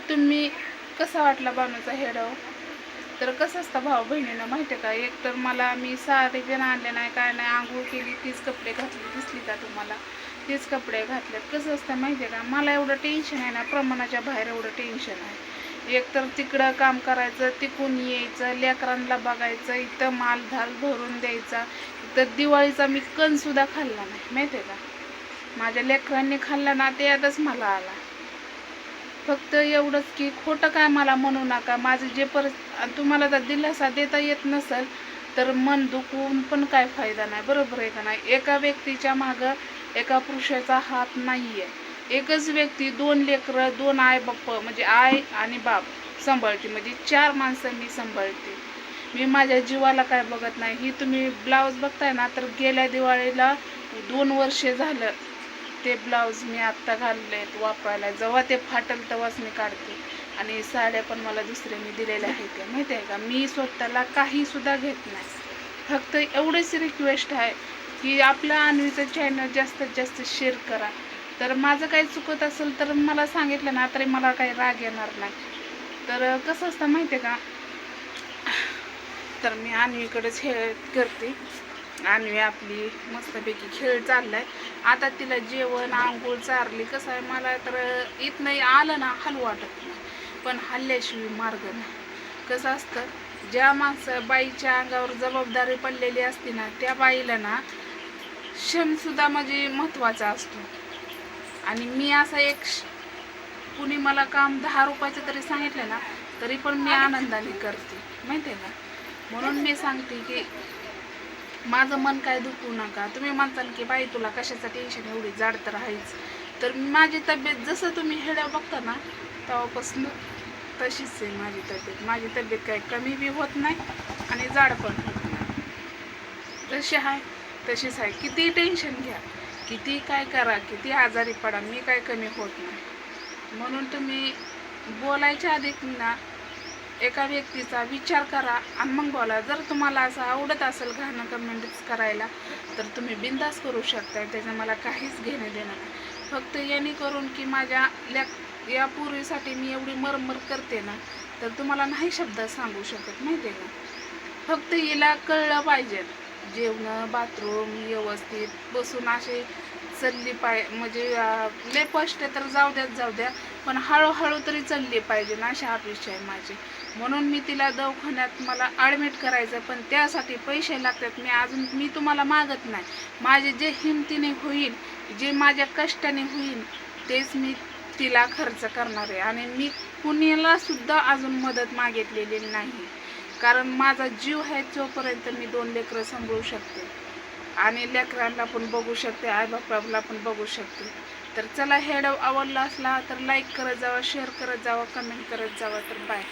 तुम्ही कसा वाटला बानूचा हेडाव? तर कसं असतं भाऊ बहिणीनं माहिती आहे का? एक तर मी साडी पण आणले नाही, काय नाही, आंघोळ केली तीच कपडे घातले, दिसली का तुम्हाला? तेच कपडे घातलेत. कसं असतं माहिती आहे का? मला एवढं टेन्शन आहे ना, प्रमाणाच्या बाहेर एवढं टेन्शन आहे. एक तर तिकडं काम करायचं, तिकून यायचं, लेकरांना बघायचं, इथं मालधाल भरून द्यायचा. इथं दिवाळीचा मी कणसुद्धा खाल्ला नाही माहिती आहे का? माझ्या लेकरांनी खाल्ला ना, ते आताच मला आला. फक्त एवढंच की खोटं काय मला म्हणू नका. माझं जे तुम्हाला जर दिलासा देता येत नसेल तर मन दुखवून पण काय फायदा नाही, बरोबर आहे का नाही? एका व्यक्तीच्या मागं एका पुरुषाचा हात नाही आहे. एकच व्यक्ती 2 लेकरं, 2 आई बाप, म्हणजे आई आणि बाप सांभाळते, म्हणजे 4 माणसं मी सांभाळते. मी माझ्या जीवाला काय बघत नाही. ही तुम्ही ब्लाऊज बघताय ना, तर गेल्या दिवाळीला 2 वर्षे झालं ते ब्लाऊज मी आत्ता घाललेत वापरायला. जेव्हा ते फाटल तेव्हाच मी काढते. आणि साड्या पण मला दुसऱ्यांनी दिलेल्या आहेत त्या माहिती आहे का? मी स्वतःला काहीसुद्धा घेत नाही. फक्त एवढीच रिक्वेस्ट आहे की आपलं अन्वीचं चॅनल जास्तीत जास्त शेअर करा. तर माझं काही चुकत असेल तर मला सांगितलं ना, तरी मला काही राग येणार नाही. तर कसं असतं माहिती आहे का? तर मी अन्वीकडेच हे करते. अन्वी आपली मस्तपैकी खेळ चाललाय. आता तिला जेवण आंघोळ चारली. कसं आहे, मला तर इथनं आलं ना हलू वाटत नाही, पण हल्ल्याशिवाय मार्ग नाही. कसं असतं, ज्या बाईच्या अंगावर जबाबदारी पडलेली असते ना, त्या बाईला ना क्षणसुद्धा म्हणजे महत्त्वाचा असतो. आणि मी असं कुणी मला काम 10 रुपयाचं तरी सांगितलं ना, तरी पण मी आनंदाने करते माहिती आहे का? म्हणून मी सांगते की माझं मन काय दुखवू नका. तुम्ही म्हणताल की बाई तुला कशाचं टेन्शन, एवढी जाड तर आहेच. तर माझी तब्येत जसं तुम्ही हेड्या बघता ना, तेव्हापासून तशीच आहे माझी तब्येत. माझी तब्येत काही कमी बी होत नाही आणि जाड पण होत नाही. जशी आहे तशीच आहे. किती टेन्शन घ्या, किती काय करा, किती आजारी पडा, मी काय कमी होत नाही. म्हणून तुम्ही बोलायच्या आधी ना एका व्यक्तीचा विचार करा आणि मग बोला. जर तुम्हाला असं आवडत असेल घाणं कमेंट्स करायला तर तुम्ही बिंदास करू शकता, त्याचं मला काहीच घेणं देणं नाही. फक्त याने करून की माझ्या या पूर्वीसाठी मी एवढी मरमर करते ना, तर तुम्हाला नाही शब्द सांगू शकत माहिती आहे का? फक्त हिला कळलं पाहिजे, जेवण बाथरूम व्यवस्थित बसून असे चालली म्हणजे लय कष्ट तर जाऊ द्या, पण हळूहळू तरी चालली पाहिजे ना, अशा अपेक्षा आहे माझी. म्हणून मी तिला दवाखान्यात मला ॲडमिट करायचं, पण त्यासाठी पैसे लागतात. मी तुम्हाला मागत नाही. माझे जे हिमतीने होईल, जे माझ्या कष्टाने होईल, तेच मी तिला खर्च करणार आहे. आणि मी कुणाला सुद्धा अजून मदत मागितलेली नाही, कारण माझा जीव आहे तोपर्यंत मी 2 लेकरं सांभाळू शकते आणि लेकरांना पण बघू शकते, आईबापाला पण बघू शकते. तर चला, हेड आवडला असला तर लाईक करत जावा, शेअर करत जावा, कमेंट करत जावा. तर बाय.